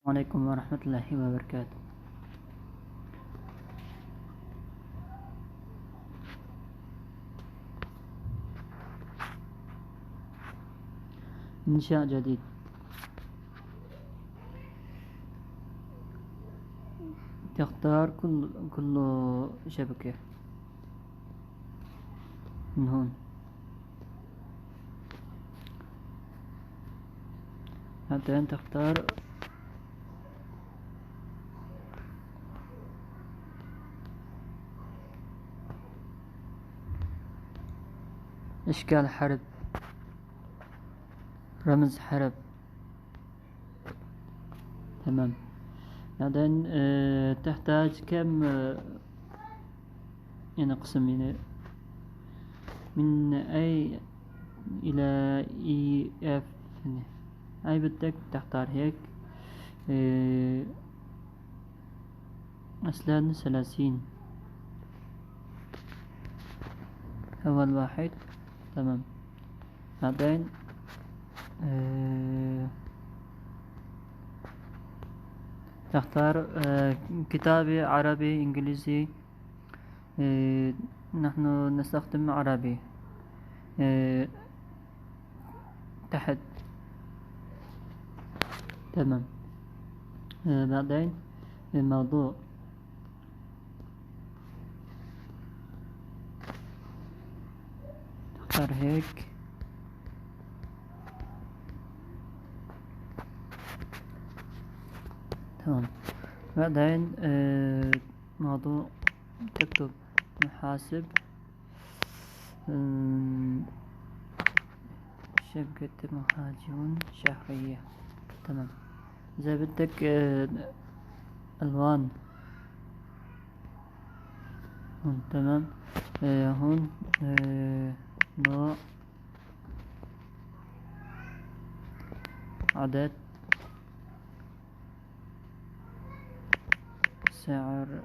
عليكم ورحمة الله وبركاته. إنشاء جديد. تختار كل شبكة من هون. بعدين تختار إشكال حرب، رمز حرب. تمام. بعدين تحتاج كم يعني قسم، يعني من أي إلى EF، أي بدك تختار هيك. أصلا 30 أول واحد. تمام. بعدين تختار كتابة عربي إنجليزي. نحن نستخدم عربي. تحت. تمام. بعدين الموضوع تختار هيك. تمام. بعدين موضوع تكتب محاسب، شبكة مهاجرون شهرية. تمام. إذا بدك ألوان هون. تمام. هون نوع، عدد، سعر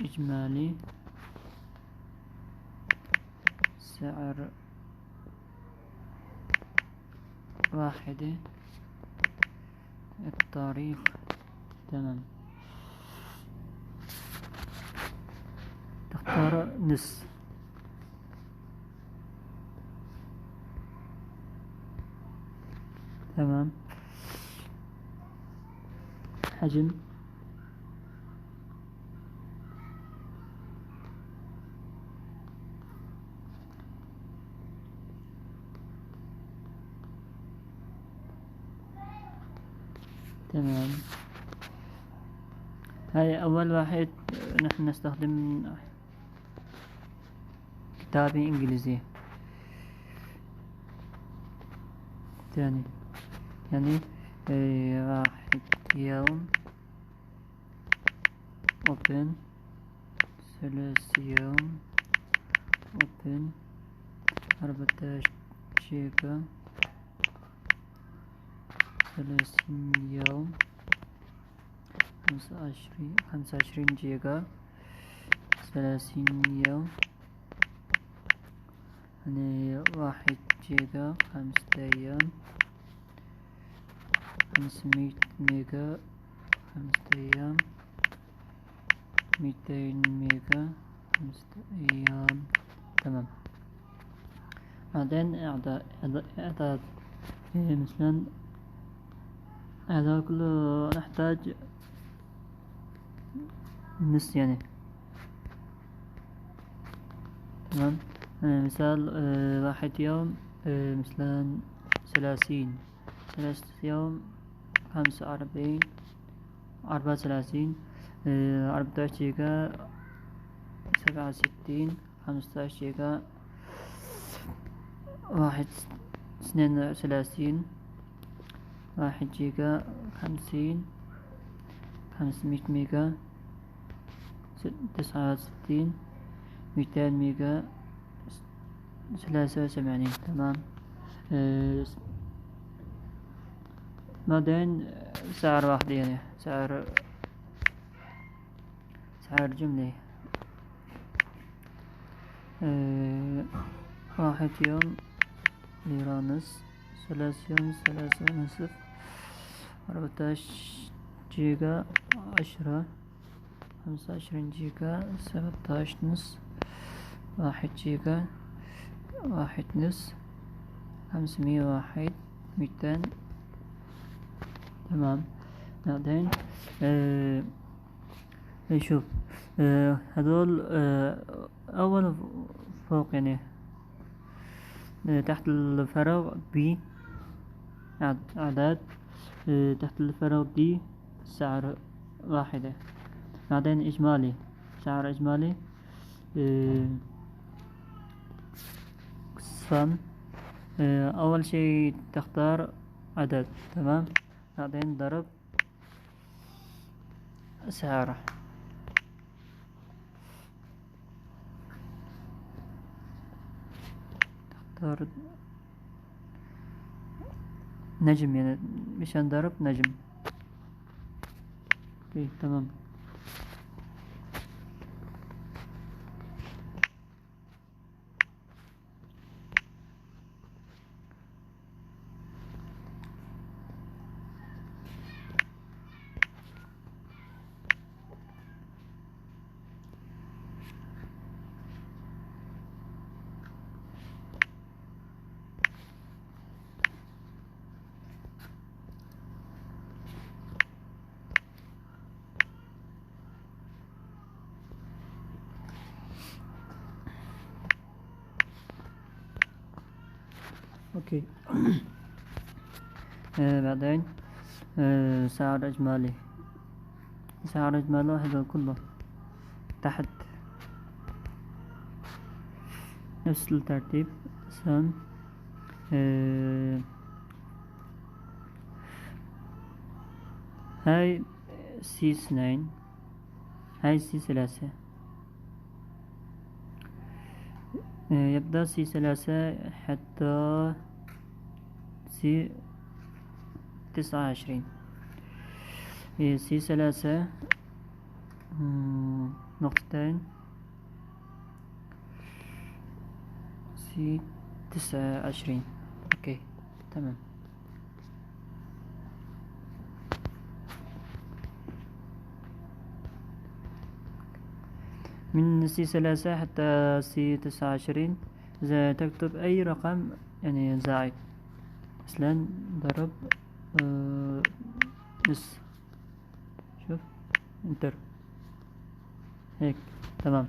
إجمالي، سعر واحدة، التاريخ. تمام. تختار نص. تمام. حجم، تمام. هاي أول واحد. نحن نستخدم كتابة إنجليزية. تاني يعني واحد يوم، open. 3 يوم، open. 14 جيجا. 30 يوم، 25 جيجا. 30 يوم، يعني 1 جيجا. 5 أيام، 500 ميجا. 5 أيام، 200 ميجا. 5 أيام. تمام. بعدين إعداد مثلا هذا كله نحتاج نص يعني. تمام. مثال 1 يوم مثلا 30. 3 يوم 45. 34. 14 جيجا. 67. 15 جيجا. 32. 1 جيجا. 50. 500 ميجا. 69. 200 ميجا. 83. تمام. بعدين سعر واحد، يعني سعر جملة. 1 يوم ليرة ونص. 3 يوم 3 ونصف. 14 جيجا، 10، 25 جيجا، 17 نص، 1 جيجا، 1 نص، 501، 200. تمام. بعدين شوف، هذول أول فوق يعني تحت الفراغ ب أعداد، تحت الفراغ دي سعر واحدة. بعدين إجمالي، سعر إجمالي صم. أول شيء تختار عدد، تمام. بعدين ضرب سعره، تختار نجم يعني مشان ضرب نجم. اوكي تمام. اوكي. بعدين سعر إجمالي، سعر إجمالي هذا كله تحت نفس الترتيب. سم هاي C2، هاي C3. يبدأ C3 حتى C29. C3 نقطتين، C29. اوكي تمام. من C3 حتى C29 إذا تكتب أي رقم يعني زائد، مثلا ضرب نص، شوف انتر هيك. تمام.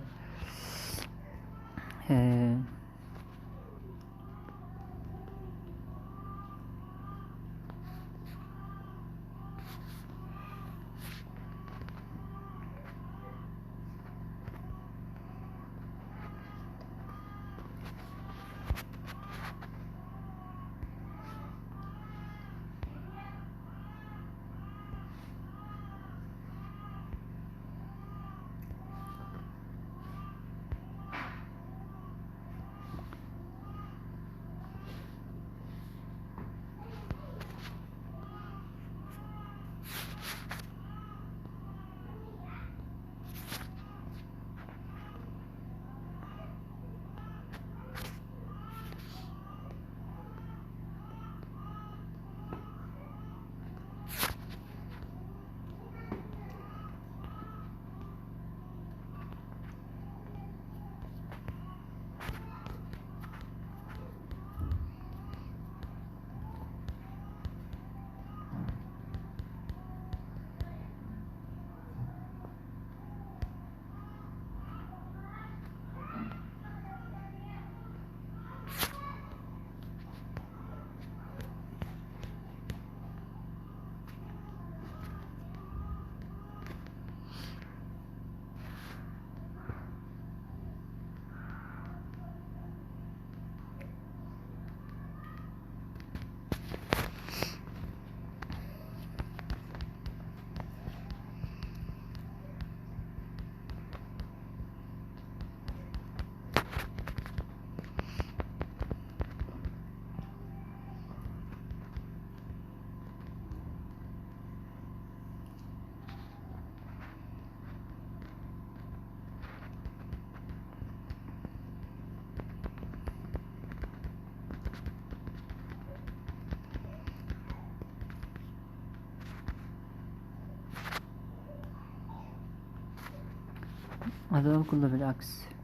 هذول كله بالعكس.